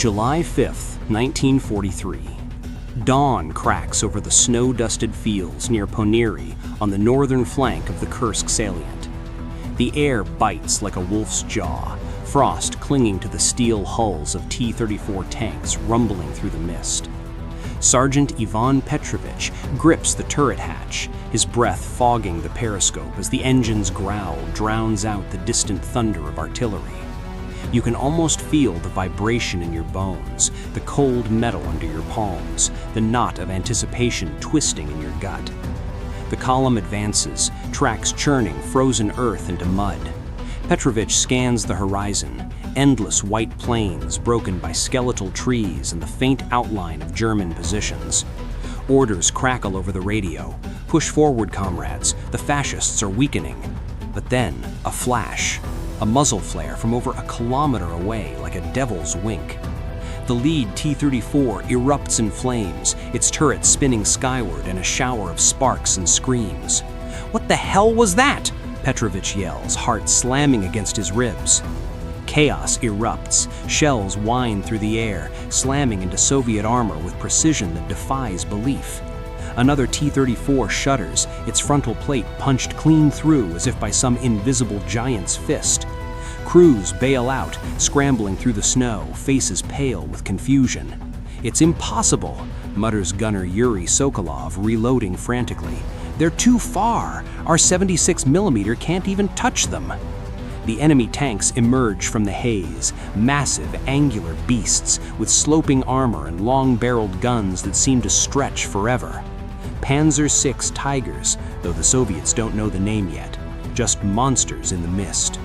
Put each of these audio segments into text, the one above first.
July 5th, 1943. Dawn cracks over the snow-dusted fields near Poniri on the northern flank of the Kursk salient. The air bites like a wolf's jaw, frost clinging to the steel hulls of T-34 tanks rumbling through the mist. Sergeant Ivan Petrovich grips the turret hatch, his breath fogging the periscope as the engine's growl drowns out the distant thunder of artillery. You can almost feel the vibration in your bones, the cold metal under your palms, the knot of anticipation twisting in your gut. The column advances, tracks churning frozen earth into mud. Petrovich scans the horizon, endless white plains broken by skeletal trees and the faint outline of German positions. Orders crackle over the radio. Push forward, comrades. The fascists are weakening. But then, a flash. A muzzle flare from over a kilometer away like a devil's wink. The lead T-34 erupts in flames, its turret spinning skyward in a shower of sparks and screams. "What the hell was that?" Petrovich yells, heart slamming against his ribs. Chaos erupts, shells whine through the air, slamming into Soviet armor with precision that defies belief. Another T-34 shudders, its frontal plate punched clean through as if by some invisible giant's fist. Crews bail out, scrambling through the snow, faces pale with confusion. "It's impossible," mutters gunner Yuri Sokolov, reloading frantically. "They're too far. Our 76mm can't even touch them." The enemy tanks emerge from the haze, massive, angular beasts with sloping armor and long-barreled guns that seem to stretch forever. Panzer VI Tigers, though the Soviets don't know the name yet, just monsters in the mist.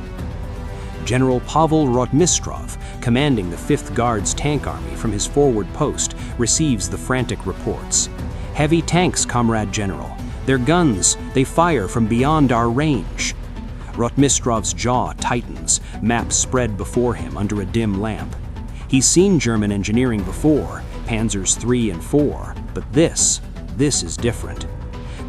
General Pavel Rotmistrov, commanding the 5th Guards Tank Army from his forward post, receives the frantic reports. "Heavy tanks, Comrade General. Their guns, they fire from beyond our range." Rotmistrov's jaw tightens, maps spread before him under a dim lamp. He's seen German engineering before, Panzers III and IV, but this is different.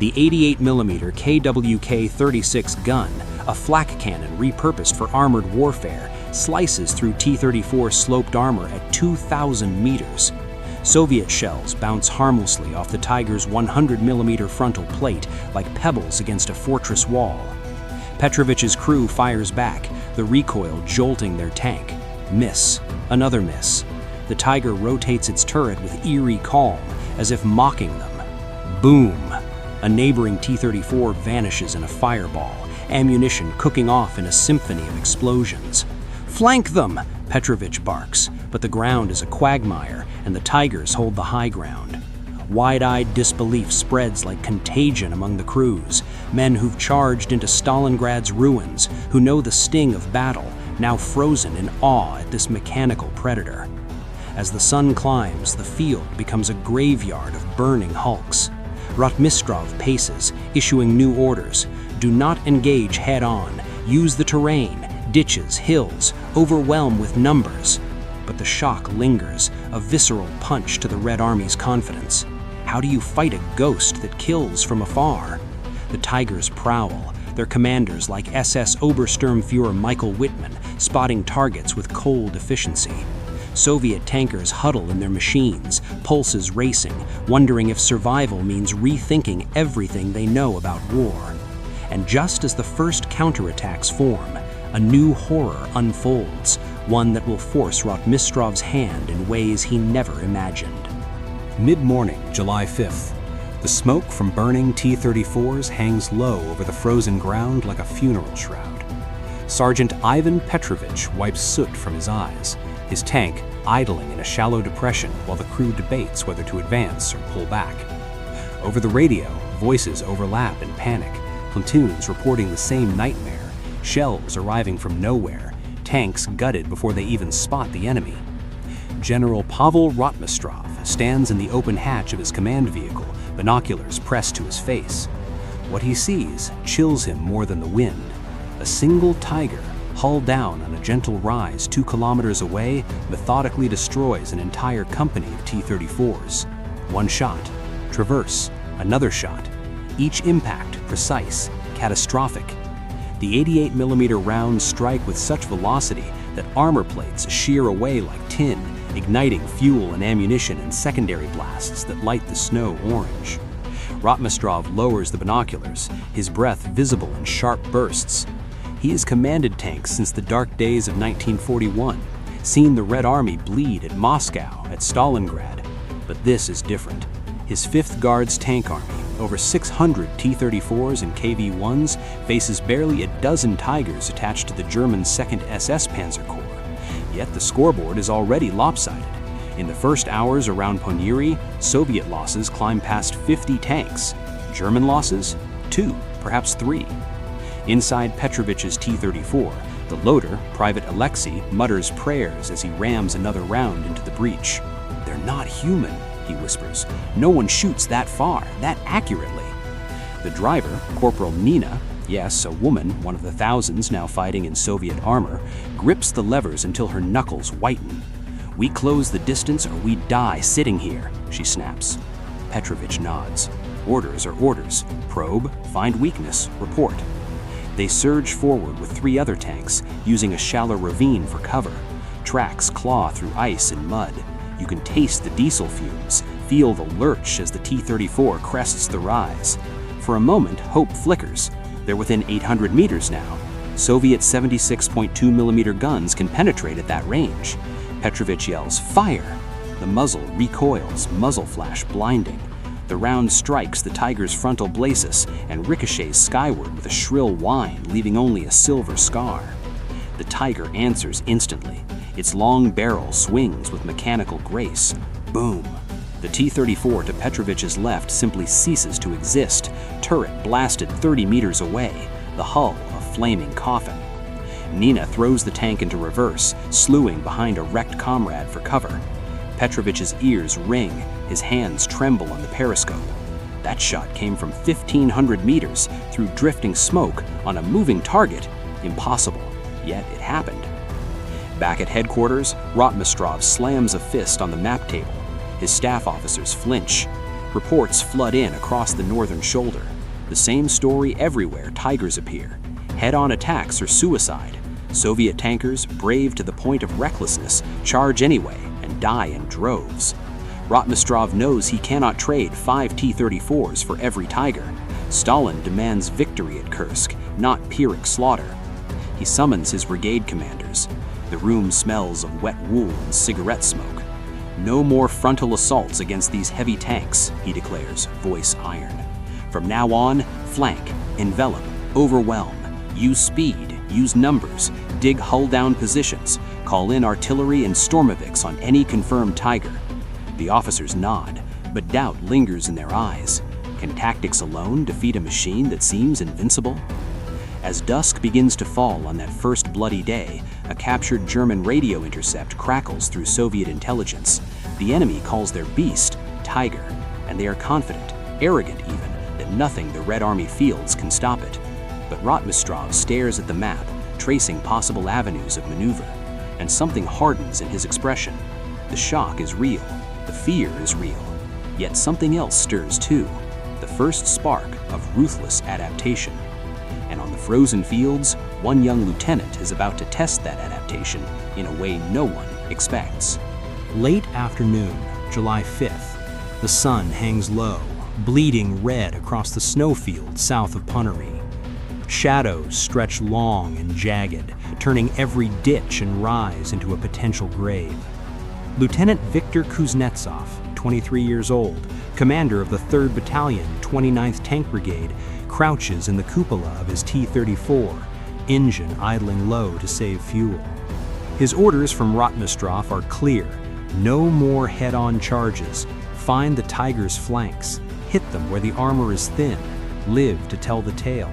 The 88mm KWK-36 gun, a flak cannon repurposed for armored warfare, slices through T-34 sloped armor at 2,000 meters. Soviet shells bounce harmlessly off the Tiger's 100mm frontal plate like pebbles against a fortress wall. Petrovich's crew fires back, the recoil jolting their tank. Miss. Another miss. The Tiger rotates its turret with eerie calm, as if mocking them. Boom! A neighboring T-34 vanishes in a fireball, ammunition cooking off in a symphony of explosions. "Flank them!" Petrovich barks, but the ground is a quagmire, and the Tigers hold the high ground. Wide-eyed disbelief spreads like contagion among the crews, men who've charged into Stalingrad's ruins, who know the sting of battle, now frozen in awe at this mechanical predator. As the sun climbs, the field becomes a graveyard of burning hulks. Rotmistrov paces, issuing new orders. Do not engage head-on. Use the terrain, ditches, hills, overwhelm with numbers. But the shock lingers, a visceral punch to the Red Army's confidence. How do you fight a ghost that kills from afar? The Tigers prowl, their commanders like SS Obersturmführer Michael Wittmann spotting targets with cold efficiency. Soviet tankers huddle in their machines, pulses racing, wondering if survival means rethinking everything they know about war. And just as the first counterattacks form, a new horror unfolds, one that will force Rotmistrov's hand in ways he never imagined. Mid-morning, July 5th. The smoke from burning T-34s hangs low over the frozen ground like a funeral shroud. Sergeant Ivan Petrovich wipes soot from his eyes, his tank idling in a shallow depression while the crew debates whether to advance or pull back. Over the radio, voices overlap in panic, platoons reporting the same nightmare, shells arriving from nowhere, tanks gutted before they even spot the enemy. General Pavel Rotmistrov stands in the open hatch of his command vehicle, binoculars pressed to his face. What he sees chills him more than the wind. A single Tiger, hull down on a gentle rise 2 kilometers away, methodically destroys an entire company of T-34s. One shot, traverse, another shot. Each impact precise, catastrophic. The 88mm rounds strike with such velocity that armor plates shear away like tin, igniting fuel and ammunition and secondary blasts that light the snow orange. Rotmistrov lowers the binoculars, his breath visible in sharp bursts. He has commanded tanks since the dark days of 1941, seen the Red Army bleed at Moscow, at Stalingrad. But this is different. His 5th Guards Tank Army, over 600 T-34s and KV-1s, faces barely a dozen Tigers attached to the German 2nd SS Panzer Corps. Yet the scoreboard is already lopsided. In the first hours around Ponyri, Soviet losses climb past 50 tanks. German losses? 2, perhaps 3. Inside Petrovich's T-34, the loader, Private Alexei, mutters prayers as he rams another round into the breach. "They're not human," he whispers. "No one shoots that far, that accurately." The driver, Corporal Nina, yes, a woman, one of the thousands now fighting in Soviet armor, grips the levers until her knuckles whiten. "We close the distance or we die sitting here," she snaps. Petrovich nods. Orders are orders. Probe, find weakness, report. They surge forward with 3 other tanks, using a shallow ravine for cover. Tracks claw through ice and mud. You can taste the diesel fumes, feel the lurch as the T-34 crests the rise. For a moment, hope flickers. They're within 800 meters now. Soviet 76.2mm guns can penetrate at that range. Petrovich yells, "Fire!" The muzzle recoils, muzzle flash blinding. The round strikes the Tiger's frontal glacis and ricochets skyward with a shrill whine, leaving only a silver scar. The Tiger answers instantly. Its long barrel swings with mechanical grace. Boom! The T-34 to Petrovich's left simply ceases to exist, turret blasted 30 meters away, the hull a flaming coffin. Nina throws the tank into reverse, slewing behind a wrecked comrade for cover. Petrovich's ears ring, his hands tremble on the periscope. That shot came from 1,500 meters through drifting smoke on a moving target. Impossible, yet it happened. Back at headquarters, Rotmistrov slams a fist on the map table. His staff officers flinch. Reports flood in across the northern shoulder. The same story everywhere Tigers appear. Head-on attacks or suicide. Soviet tankers, brave to the point of recklessness, charge anyway and die in droves. Rotmistrov knows he cannot trade 5 T-34s for every Tiger. Stalin demands victory at Kursk, not Pyrrhic slaughter. He summons his brigade commanders. The room smells of wet wool and cigarette smoke. "No more frontal assaults against these heavy tanks," he declares, voice iron. "From now on, flank, envelop, overwhelm. Use speed, use numbers, dig hull-down positions, call in artillery and Stormoviks on any confirmed Tiger." The officers nod, but doubt lingers in their eyes. Can tactics alone defeat a machine that seems invincible? As dusk begins to fall on that first bloody day, a captured German radio intercept crackles through Soviet intelligence. The enemy calls their beast Tiger, and they are confident, arrogant even, that nothing the Red Army fields can stop it. But Rotmistrov stares at the map, tracing possible avenues of maneuver, and something hardens in his expression. The shock is real, the fear is real, yet something else stirs too, the first spark of ruthless adaptation. And on the frozen fields, one young lieutenant is about to test that adaptation in a way no one expects. Late afternoon, July 5th, the sun hangs low, bleeding red across the snowfield south of Ponyri. Shadows stretch long and jagged, turning every ditch and rise into a potential grave. Lieutenant Viktor Kuznetsov, 23 years old, commander of the 3rd Battalion, 29th Tank Brigade, crouches in the cupola of his T-34, engine idling low to save fuel. His orders from Rotmistrov are clear. No more head-on charges. Find the Tiger's flanks. Hit them where the armor is thin. Live to tell the tale.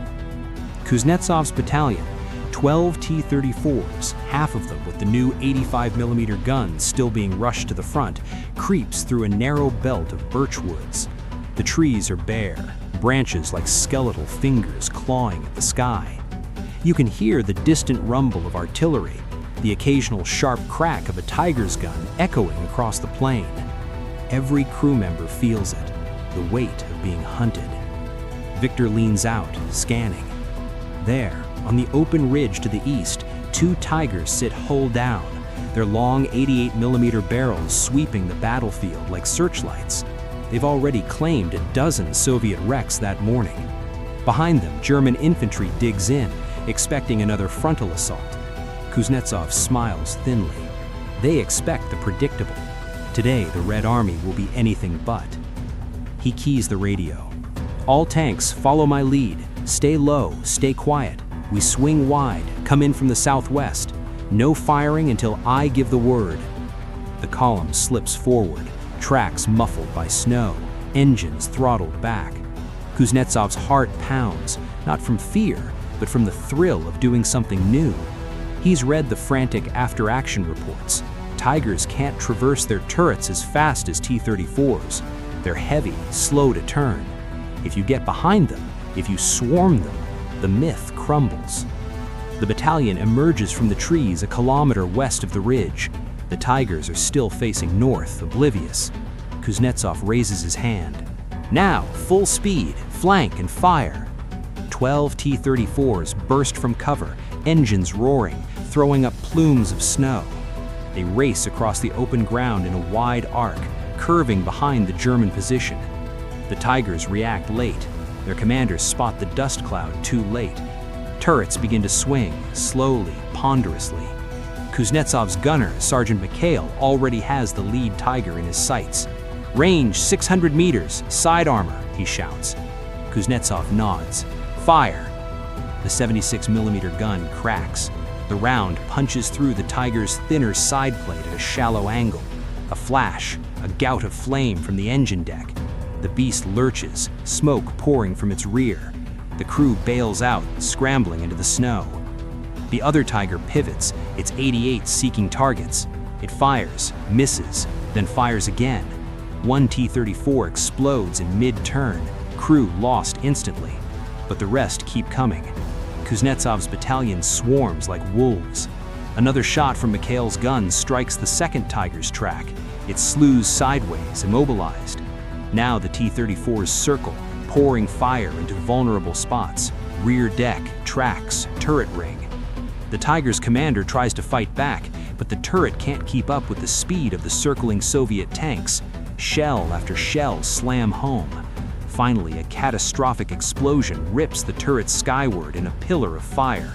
Kuznetsov's battalion, 12 T-34s, half of them with the new 85mm guns still being rushed to the front, creeps through a narrow belt of birch woods. The trees are bare, branches like skeletal fingers clawing at the sky. You can hear the distant rumble of artillery, the occasional sharp crack of a Tiger's gun echoing across the plain. Every crew member feels it, the weight of being hunted. Victor leans out, scanning. There, on the open ridge to the east, 2 Tigers sit hull down, their long 88mm barrels sweeping the battlefield like searchlights. They've already claimed a dozen Soviet wrecks that morning. Behind them, German infantry digs in, expecting another frontal assault. Kuznetsov smiles thinly. They expect the predictable. Today, the Red Army will be anything but. He keys the radio. "All tanks, follow my lead. Stay low, stay quiet. We swing wide, come in from the southwest. No firing until I give the word." The column slips forward, tracks muffled by snow, engines throttled back. Kuznetsov's heart pounds, not from fear, but from the thrill of doing something new. He's read the frantic after-action reports. Tigers can't traverse their turrets as fast as T-34s. They're heavy, slow to turn. If you get behind them, if you swarm them, the myth crumbles. The battalion emerges from the trees a kilometer west of the ridge. The Tigers are still facing north, oblivious. Kuznetsov raises his hand. "Now, full speed, flank and fire." 12 T-34s burst from cover, engines roaring, throwing up plumes of snow. They race across the open ground in a wide arc, curving behind the German position. The Tigers react late. Their commanders spot the dust cloud too late. Turrets begin to swing, slowly, ponderously. Kuznetsov's gunner, Sergeant McHale, already has the lead Tiger in his sights. "Range 600 meters, side armor," he shouts. Kuznetsov nods. "Fire!" The 76mm gun cracks. The round punches through the Tiger's thinner side plate at a shallow angle. A flash, a gout of flame from the engine deck. The beast lurches, smoke pouring from its rear. The crew bails out, scrambling into the snow. The other Tiger pivots, its 88 seeking targets. It fires, misses, then fires again. One T-34 explodes in mid-turn, crew lost instantly. But the rest keep coming. Kuznetsov's battalion swarms like wolves. Another shot from McHale's gun strikes the second Tiger's track. It slews sideways, immobilized. Now the T-34s circle, pouring fire into vulnerable spots. Rear deck, tracks, turret ring. The Tiger's commander tries to fight back, but the turret can't keep up with the speed of the circling Soviet tanks. Shell after shell slam home. Finally, a catastrophic explosion rips the turret skyward in a pillar of fire.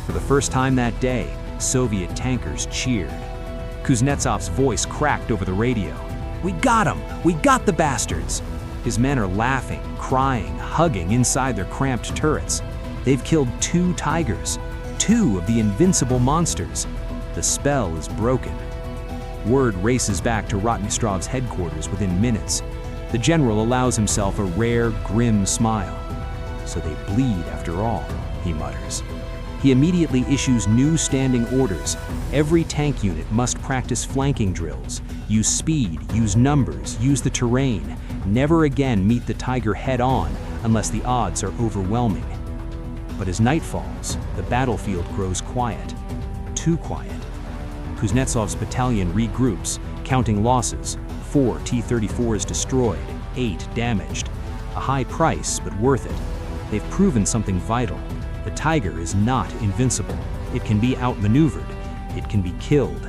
For the first time that day, Soviet tankers cheered. Kuznetsov's voice cracked over the radio. "We got 'em! We got the bastards!" His men are laughing, crying, hugging inside their cramped turrets. They've killed 2 Tigers, 2 of the invincible monsters. The spell is broken. Word races back to Rotmistrov's headquarters within minutes. The general allows himself a rare, grim smile. "So they bleed after all," he mutters. He immediately issues new standing orders. Every tank unit must practice flanking drills, use speed, use numbers, use the terrain. Never again meet the Tiger head-on unless the odds are overwhelming. But as night falls, the battlefield grows quiet. Too quiet. Kuznetsov's battalion regroups, counting losses. 4 T-34s destroyed, 8 damaged. A high price, but worth it. They've proven something vital. The Tiger is not invincible. It can be outmaneuvered. It can be killed.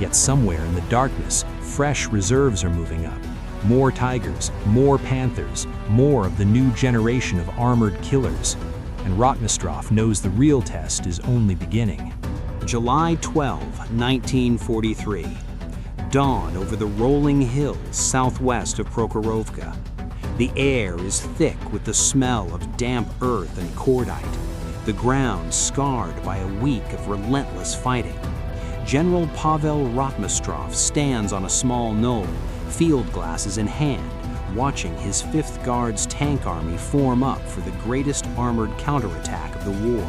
Yet somewhere in the darkness, fresh reserves are moving up. More Tigers, more Panthers, more of the new generation of armored killers. And Rotmistrov knows the real test is only beginning. July 12, 1943. Dawn over the rolling hills southwest of Prokhorovka. The air is thick with the smell of damp earth and cordite, the ground scarred by a week of relentless fighting. General Pavel Rotmistrov stands on a small knoll, field glasses in hand, watching his 5th Guards tank army form up for the greatest armored counterattack of the war.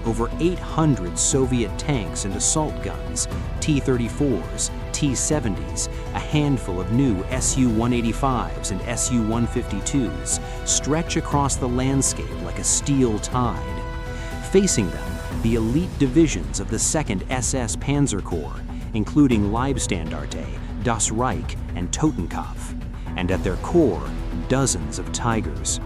Over 800 Soviet tanks and assault guns, T-34s, T-70s, a handful of new Su-185s and Su-152s stretch across the landscape like a steel tide. Facing them, the elite divisions of the 2nd SS Panzer Corps, including Leibstandarte, Das Reich, and Totenkopf, and at their core, dozens of Tigers.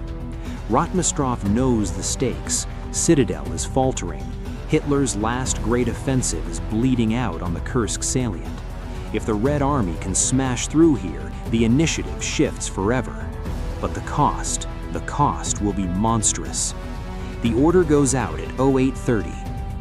Rotmistrov knows the stakes. Citadel is faltering. Hitler's last great offensive is bleeding out on the Kursk salient. If the Red Army can smash through here, the initiative shifts forever. But the cost will be monstrous. The order goes out at 0830.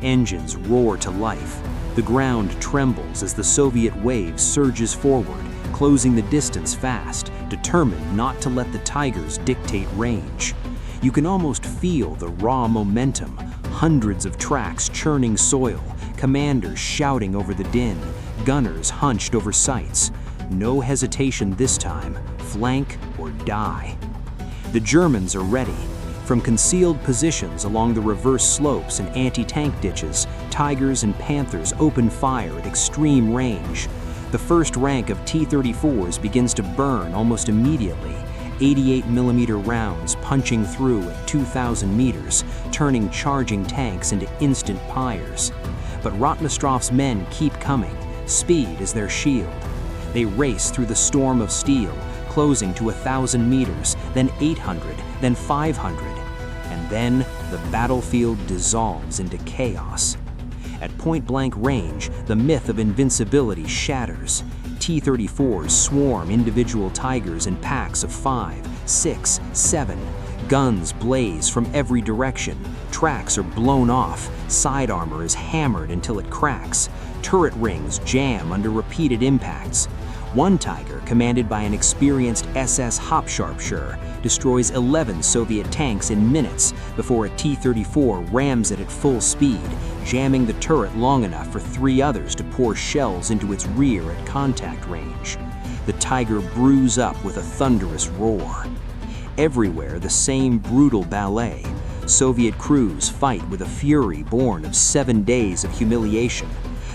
Engines roar to life. The ground trembles as the Soviet wave surges forward, closing the distance fast, determined not to let the Tigers dictate range. You can almost feel the raw momentum, hundreds of tracks churning soil, commanders shouting over the din, gunners hunched over sights. No hesitation this time, flank or die. The Germans are ready. From concealed positions along the reverse slopes and anti-tank ditches, Tigers and Panthers open fire at extreme range. The first rank of T-34s begins to burn almost immediately, 88mm rounds punching through at 2,000 meters, turning charging tanks into instant pyres. But Rotmistrov's men keep coming. Speed is their shield. They race through the storm of steel, closing to 1,000 meters, then 800, then 500. And then the battlefield dissolves into chaos. At point-blank range, the myth of invincibility shatters. T-34s swarm individual Tigers in packs of 5, 6, 7. Guns blaze from every direction. Tracks are blown off. Side armor is hammered until it cracks. Turret rings jam under repeated impacts. One Tiger, commanded by an experienced SS Hauptstarpführer, destroys 11 Soviet tanks in minutes before a T-34 rams it at full speed, jamming the turret long enough for 3 others to pour shells into its rear at contact range. The Tiger brews up with a thunderous roar. Everywhere, the same brutal ballet. Soviet crews fight with a fury born of 7 days of humiliation.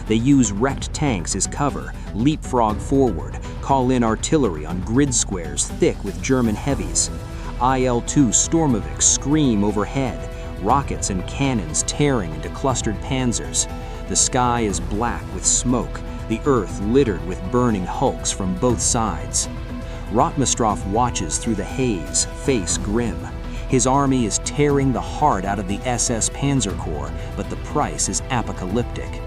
They use wrecked tanks as cover, leapfrog forward, call in artillery on grid squares thick with German heavies. IL-2 Stormoviks scream overhead, rockets and cannons tearing into clustered panzers. The sky is black with smoke, the earth littered with burning hulks from both sides. Rotmistrov watches through the haze, face grim. His army is tearing the heart out of the SS Panzer Corps, but the price is apocalyptic.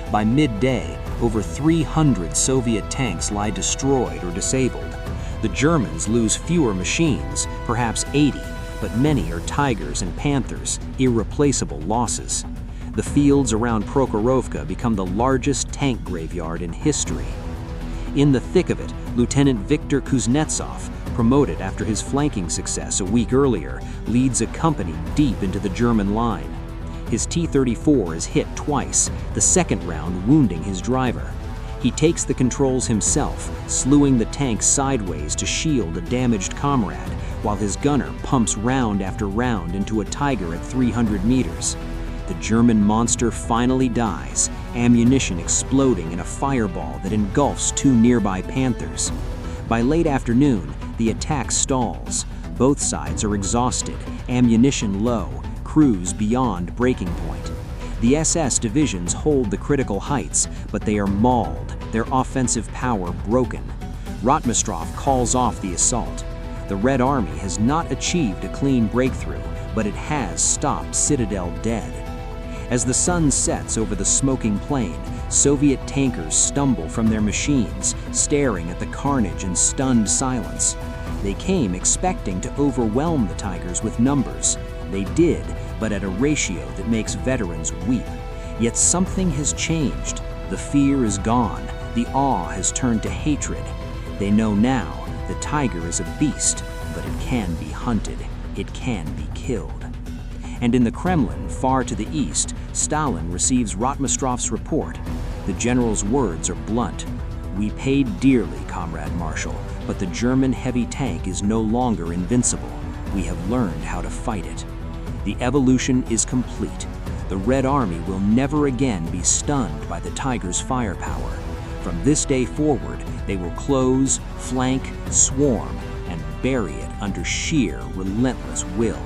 By midday, over 300 Soviet tanks lie destroyed or disabled. The Germans lose fewer machines, perhaps 80, but many are Tigers and Panthers, irreplaceable losses. The fields around Prokhorovka become the largest tank graveyard in history. In the thick of it, Lieutenant Viktor Kuznetsov, promoted after his flanking success a week earlier, leads a company deep into the German line. His T-34 is hit twice, the second round wounding his driver. He takes the controls himself, slewing the tank sideways to shield a damaged comrade, while his gunner pumps round after round into a Tiger at 300 meters. The German monster finally dies, ammunition exploding in a fireball that engulfs 2 nearby Panthers. By late afternoon, the attack stalls. Both sides are exhausted, ammunition low, crews beyond breaking point. The SS divisions hold the critical heights, but they are mauled, their offensive power broken. Rotmistrov calls off the assault. The Red Army has not achieved a clean breakthrough, but it has stopped Citadel dead. As the sun sets over the smoking plain, Soviet tankers stumble from their machines, staring at the carnage in stunned silence. They came expecting to overwhelm the Tigers with numbers. They did, but at a ratio that makes veterans weep. Yet something has changed. The fear is gone. The awe has turned to hatred. They know now the Tiger is a beast, but it can be hunted. It can be killed. And in the Kremlin, far to the east, Stalin receives Rotmistrov's report. The general's words are blunt. "We paid dearly, Comrade Marshal, but the German heavy tank is no longer invincible. We have learned how to fight it." The evolution is complete. The Red Army will never again be stunned by the Tiger's firepower. From this day forward, they will close, flank, swarm, and bury it under sheer, relentless will.